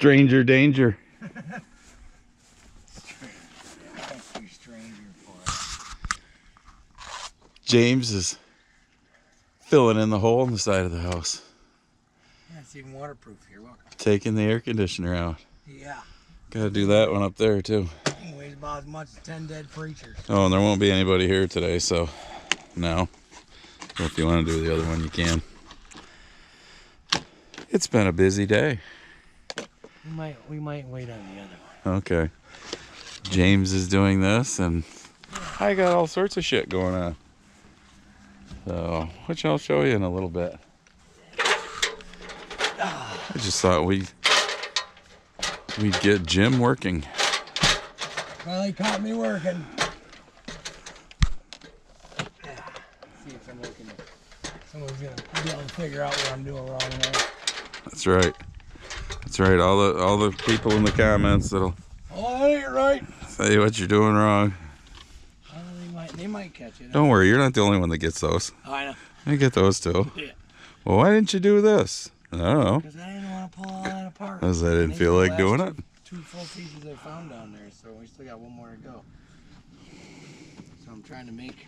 Stranger danger. James is filling in the hole in the side of the house. Yeah, it's even waterproof here. Welcome. Taking the air conditioner out. Yeah. Gotta do that one up there too. It weighs about as much as 10 dead preachers. Oh, and there won't be anybody here today, so no. So if you want to do the other one, you can. It's been a busy day. We might wait on the other one. Okay. James is doing this, and I got all sorts of shit going on. So, which I'll show you in a little bit. I just thought we'd get Jim working. Well, he caught me working. See if I'm working. Someone's gonna be able to figure out what I'm doing wrong now. That's right. That's right. All the people in the comments that'll that ain't right. say what you're doing wrong. They might catch it. Don't worry, you're not the only one that gets those. Oh, I know. I get those too. Yeah. Well, why didn't you do this? I don't know. Because I didn't want to pull all that apart. Because I didn't feel like doing it. Two full pieces I found down there, so we still got one more to go. So I'm trying to make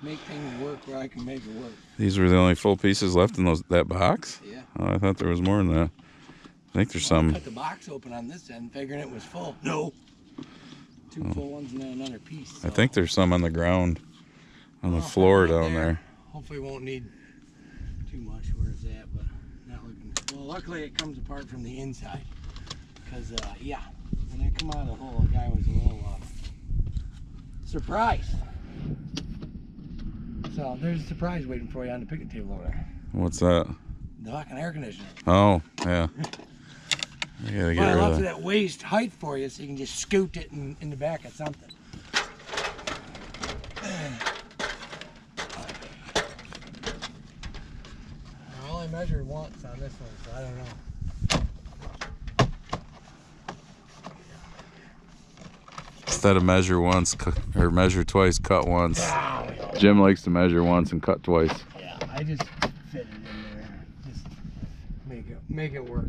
things work where I can make it work. These were the only full pieces left in that box? Yeah. Oh, I thought there was more than that. I think there's some. I cut the box open on this end, figuring it was full. No. Two full ones and then another piece. So. I think there's some on the ground, on the floor down there. Hopefully won't need too much where it's at, but not looking. Well, luckily it comes apart from the inside. Because, yeah, when I come out of the hole, the guy was a little surprised. So there's a surprise waiting for you on the picnic table over there. What's that? The fucking air conditioner. Oh, yeah. I gotta get rid I of left that. that waist height for you so you can just scoot it in the back of something. I only measured once on this one, so I don't know. Instead of measure once or measure twice, cut once. Jim likes to measure once and cut twice. Yeah, I just fit it in there. Just make it work.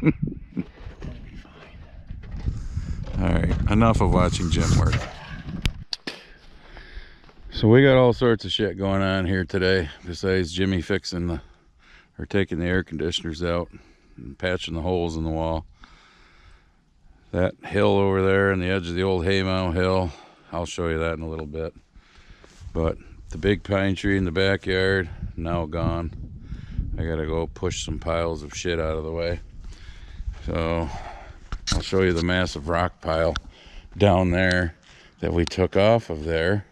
That'll be fine. All right, enough of watching Jim work. So we got all sorts of shit going on here today besides Jimmy fixing or taking the air conditioners out and patching the holes in the wall. That hill over there on the edge of the old haymow hill, I'll show you that in a little bit. But the big pine tree in the backyard, now gone. I gotta go push some piles of shit out of the way. So I'll show you the massive rock pile down there that we took off of there,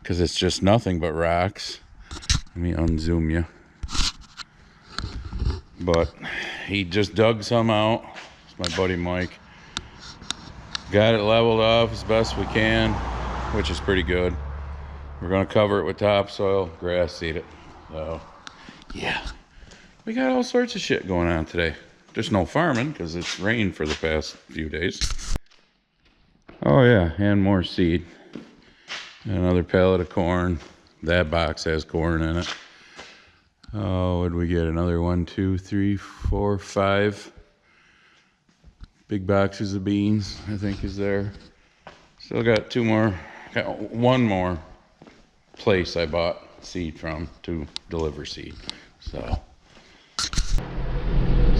because it's just nothing but rocks. Let me unzoom you. But he just dug some out. It's my buddy Mike. Got it leveled off as best we can, which is pretty good. We're gonna cover it with topsoil, grass seed it. So yeah, we got all sorts of shit going on today. Just no farming because it's rained for the past few days. Oh yeah, and more seed. Another pallet of corn. That box has corn in it. Oh, what did we get? Another 1, 2, 3, 4, 5 big boxes of beans, I think, is there. Still got two more. Got one more place I bought seed from to deliver seed.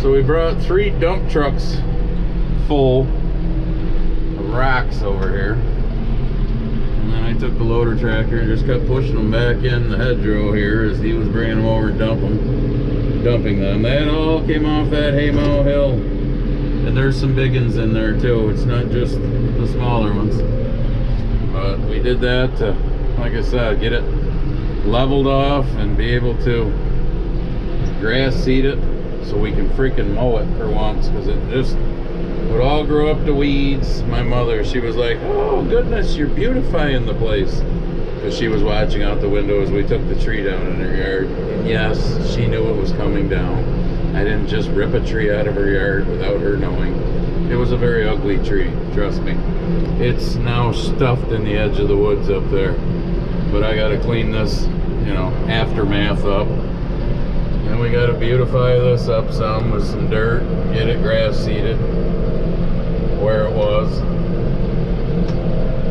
So we brought 3 dump trucks full of rocks over here. And then I took the loader tractor and just kept pushing them back in the hedgerow here as he was bringing them over and dumping them. That all came off that haymow hill. And there's some big ones in there too. It's not just the smaller ones. But we did that to, like I said, get it leveled off and be able to grass seed it so we can freaking mow it for once, because it just would all grow up to weeds. My mother, she was like, oh goodness, you're beautifying the place, because she was watching out the window as we took the tree down in her yard. And yes, she knew it was coming down. I didn't just rip a tree out of her yard without her knowing. It was a very ugly tree, trust me. It's now stuffed in the edge of the woods up there. But I gotta clean this, you know, aftermath up Then we gotta beautify this up some with some dirt, get it grass seeded where it was.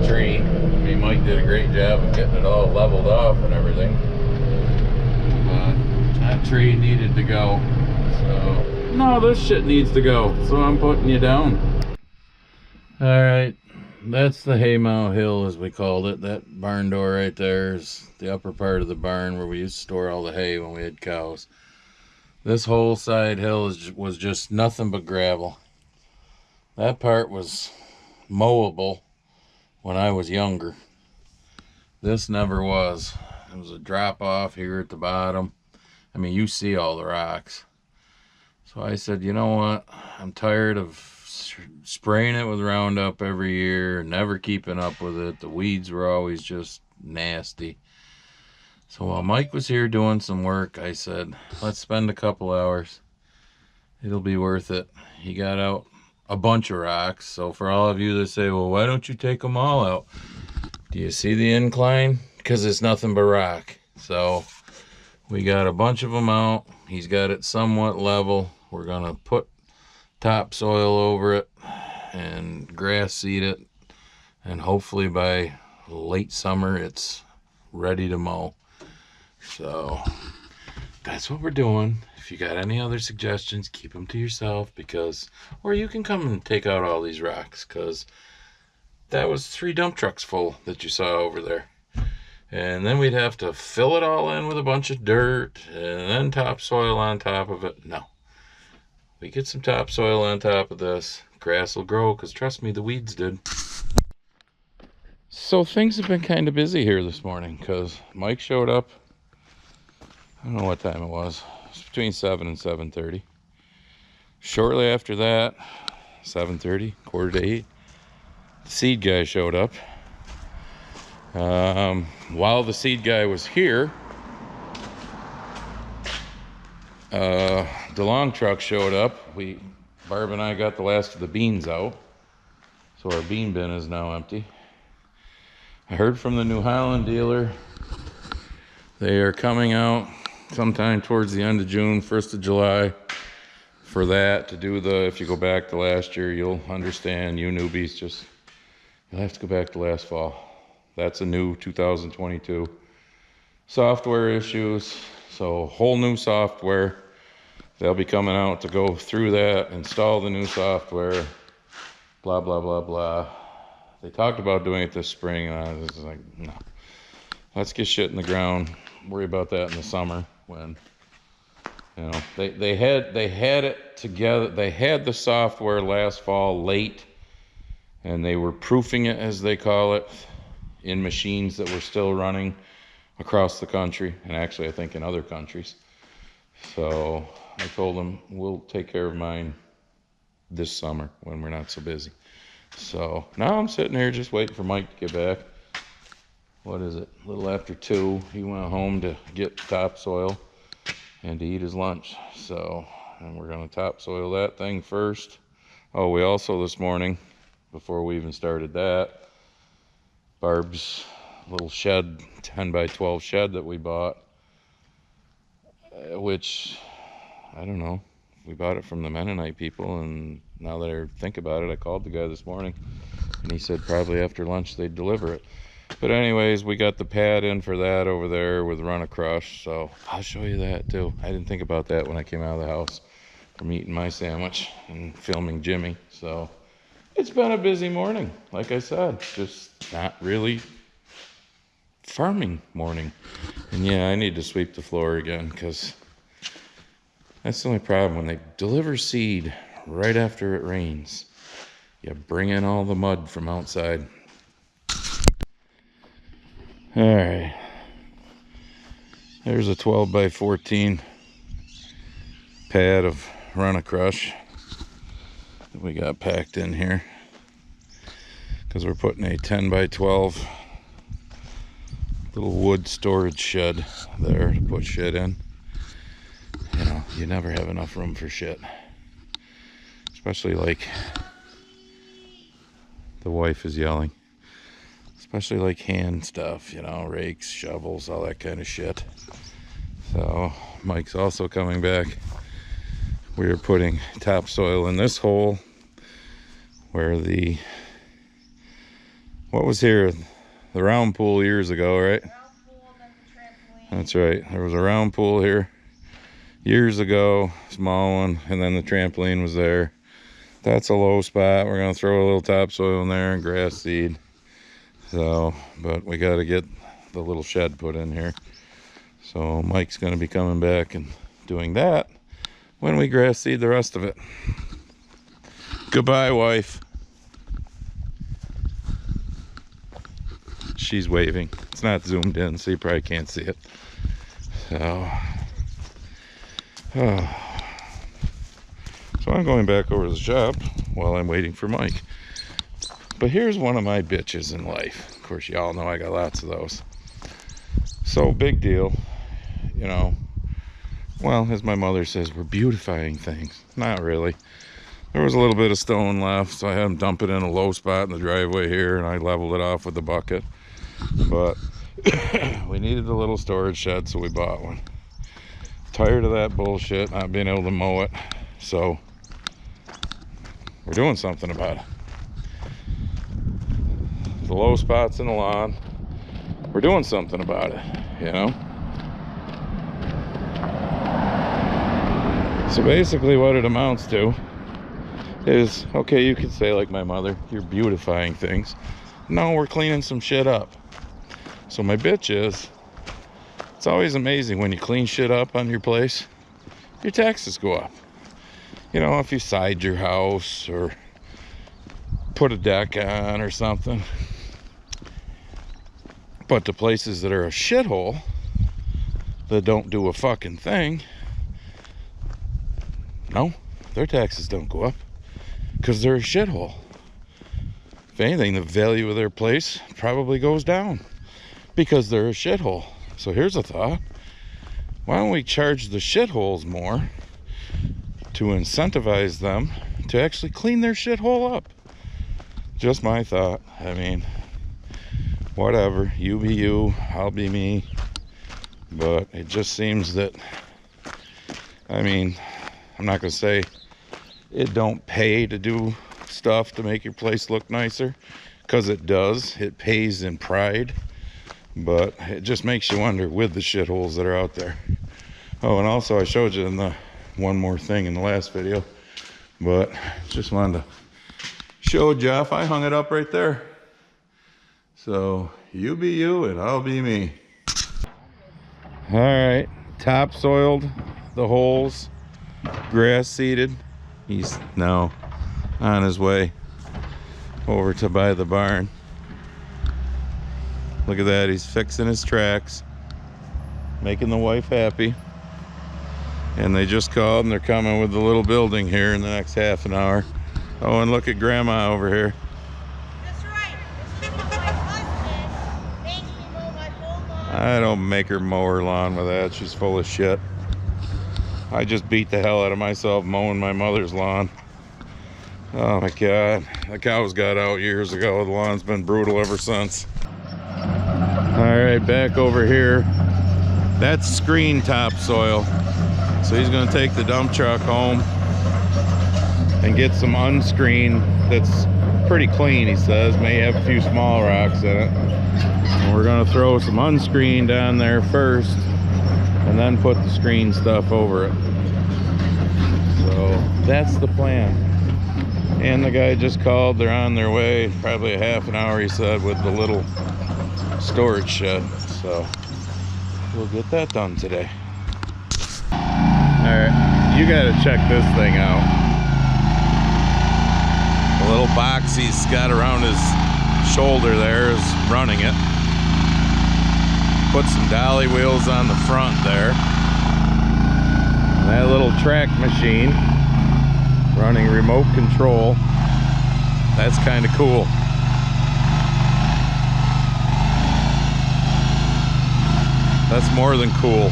Tree. I mean, Mike did a great job of getting it all leveled off and everything. But that tree needed to go. So, no, this shit needs to go. So I'm putting you down. Alright, that's the haymow hill as we called it. That barn door right there is the upper part of the barn where we used to store all the hay when we had cows. This whole side hill was just nothing but gravel. That part was mowable when I was younger. This never was. It was a drop off here at the bottom. I mean, you see all the rocks. So I said, you know what? I'm tired of spraying it with Roundup every year, never keeping up with it. The weeds were always just nasty. So while Mike was here doing some work, I said, let's spend a couple hours. It'll be worth it. He got out a bunch of rocks. So for all of you that say, well, why don't you take them all out? Do you see the incline? Because it's nothing but rock. So we got a bunch of them out. He's got it somewhat level. We're going to put topsoil over it and grass seed it. And hopefully by late summer, it's ready to mow. So that's what we're doing. If you got any other suggestions, keep them to yourself, because, or you can come and take out all these rocks, because that was 3 dump trucks full that you saw over there. And then we'd have to fill it all in with a bunch of dirt and then topsoil on top of it. No. We get some topsoil on top of this. Grass will grow, because trust me, the weeds did. So things have been kind of busy here this morning, because Mike showed up. I don't know what time it was. It was between 7 and 7:30. Shortly after that, 7:30, 7:45, the seed guy showed up. While the seed guy was here, the long truck showed up. Barb and I got the last of the beans out, so our bean bin is now empty. I heard from the New Holland dealer. They are coming out sometime towards the end of June, 1st of July, for that, to do if you go back to last year, you'll understand, you newbies, you'll have to go back to last fall. That's a new 2022. Software issues, so whole new software. They'll be coming out to go through that, install the new software, blah, blah, blah, blah. They talked about doing it this spring, and I was like, no. Let's get shit in the ground. Worry about that in the summer when, you know, they had it together. They had the software last fall late, and they were proofing it, as they call it, in machines that were still running across the country, and actually I think in other countries. So I told them we'll take care of mine this summer when we're not so busy. So now I'm sitting here just waiting for Mike to get back. What is it? A little after 2. He went home to get topsoil and to eat his lunch. So, and we're going to topsoil that thing first. Oh, we also this morning, before we even started that, Barb's little shed, 10 by 12 shed that we bought, which, I don't know, we bought it from the Mennonite people, and now that I think about it, I called the guy this morning, and he said probably after lunch they'd deliver it. But anyways, we got the pad in for that over there with Run a Crush, so I'll show you that too. I didn't think about that when I came out of the house from eating my sandwich and filming Jimmy. So it's been a busy morning, like I said, just not really farming morning. And yeah, I need to sweep the floor again, because that's the only problem. When they deliver seed right after it rains, you bring in all the mud from outside. All right, there's a 12 by 14 pad of Run a Crush that we got packed in here, because we're putting a 10 by 12 little wood storage shed there to put shit in. You know, you never have enough room for shit, especially like the wife is yelling. Especially like hand stuff, you know, rakes, shovels, all that kind of shit. So Mike's also coming back. We are putting topsoil in this hole where the, what was here? The round pool years ago, right? Round pool and then the trampoline. That's right. There was a round pool here years ago, small one, and then the trampoline was there. That's a low spot. We're gonna throw a little topsoil in there and grass seed. So, but we got to get the little shed put in here. So Mike's gonna be coming back and doing that when we grass seed the rest of it. Goodbye, wife. She's waving. It's not zoomed in, so you probably can't see it. So, so I'm going back over to the shop while I'm waiting for Mike. But here's one of my bitches in life. Of course, y'all know I got lots of those. So big deal, you know. Well, as my mother says, we're beautifying things. Not really. There was a little bit of stone left, so I had them dump it in a low spot in the driveway here, and I leveled it off with the bucket. But we needed a little storage shed, so we bought one. Tired of that bullshit, not being able to mow it. So we're doing something about it. The low spots in the lawn, we're doing something about it, you know. So basically what it amounts to is, okay, you could say like my mother, you're beautifying things. No, we're cleaning some shit up. So my bitch is, it's always amazing when you clean shit up on your place, your taxes go up. You know, if you side your house or put a deck on or something. But the places that are a shithole, that don't do a fucking thing, no, their taxes don't go up because they're a shithole. If anything, the value of their place probably goes down because they're a shithole. So here's a thought. Why don't we charge the shitholes more to incentivize them to actually clean their shithole up? Just my thought. I mean, whatever. You be you, I'll be me. But it just seems that, I mean, I'm not going to say it don't pay to do stuff to make your place look nicer, because it does. It pays in pride. But it just makes you wonder with the shitholes that are out there. Oh, and also I showed you in the one more thing in the last video, but just wanted to show Jeff. I hung it up right there. So you be you and I'll be me. All right, topsoiled the holes, grass seeded. He's now on his way over to by the barn. Look at that, he's fixing his tracks, making the wife happy. And they just called and they're coming with the little building here in the next half an hour. Oh, and look at Grandma over here. That's right. This is what my husband makes me mow my whole lawn. I don't make her mow her lawn with that. She's full of shit. I just beat the hell out of myself mowing my mother's lawn. Oh my God. The cows got out years ago. The lawn's been brutal ever since. All right, back over here. That's screen topsoil. So he's gonna take the dump truck home and get some unscreened that's pretty clean, he says. May have a few small rocks in it. And we're gonna throw some unscreened down there first and then put the screen stuff over it. So that's the plan. And the guy just called, they're on their way, probably a half an hour, he said, with the little storage shed. So we'll get that done today. All right, you gotta check this thing out. The little box he's got around his shoulder there is running it. Put some dolly wheels on the front there. And that little track machine running remote control. That's kind of cool. That's more than cool.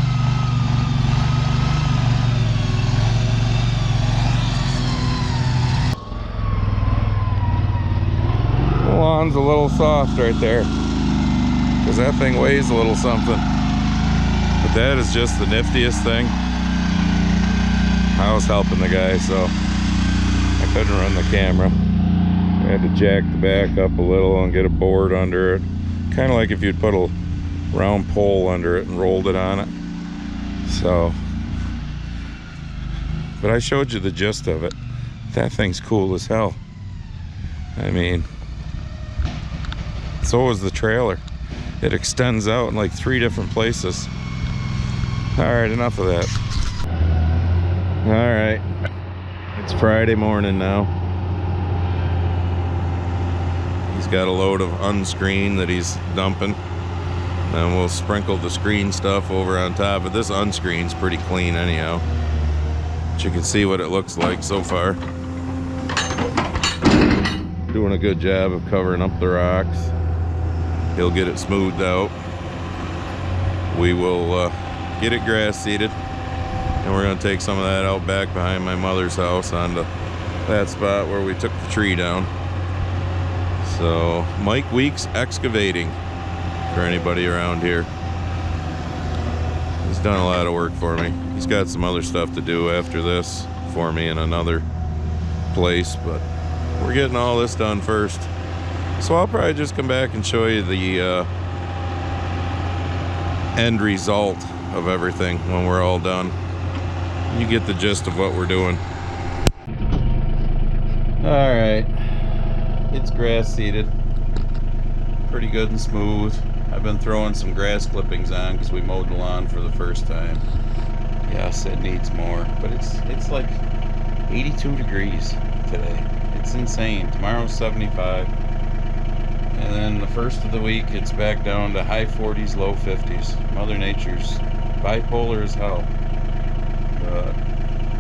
The lawn's a little soft right there, because that thing weighs a little something. But that is just the niftiest thing. I was helping the guy, so I couldn't run the camera. I had to jack the back up a little and get a board under it. Kind of like if you'd put a round pole under it and rolled it on it. So, but I showed you the gist of it. That thing's cool as hell. I mean, so is the trailer. It extends out in like 3 different places. Alright, enough of that. Alright, it's Friday morning now. He's got a load of unscreen that he's dumping. And we'll sprinkle the screen stuff over on top. But this unscreen's pretty clean anyhow. But you can see what it looks like so far. Doing a good job of covering up the rocks. He'll get it smoothed out. We will get it grass seeded. And we're going to take some of that out back behind my mother's house onto that spot where we took the tree down. So, Mike Weeks Excavating, for anybody around here. He's done a lot of work for me. He's got some other stuff to do after this for me in another place, but we're getting all this done first. So I'll probably just come back and show you the end result of everything when we're all done. You get the gist of what we're doing. Alright, it's grass seeded, pretty good and smooth. I've been throwing some grass clippings on because we mowed the lawn for the first time. Yes, it needs more, but it's like 82 degrees today. It's insane. Tomorrow's 75. And then the first of the week, it's back down to high 40s, low 50s. Mother Nature's bipolar as hell. But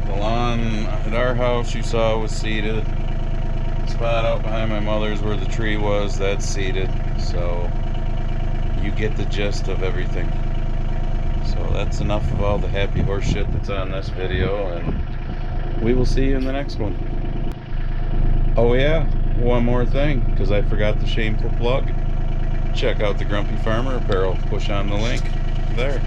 the lawn at our house you saw was seeded. The spot out behind my mother's where the tree was, that's seeded. So you get the gist of everything. So that's enough of all the happy horse shit that's on this video, and we will see you in the next one. Oh yeah, one more thing, because I forgot the shameful plug. Check out the Grumpy Farmer apparel. Push on the link there.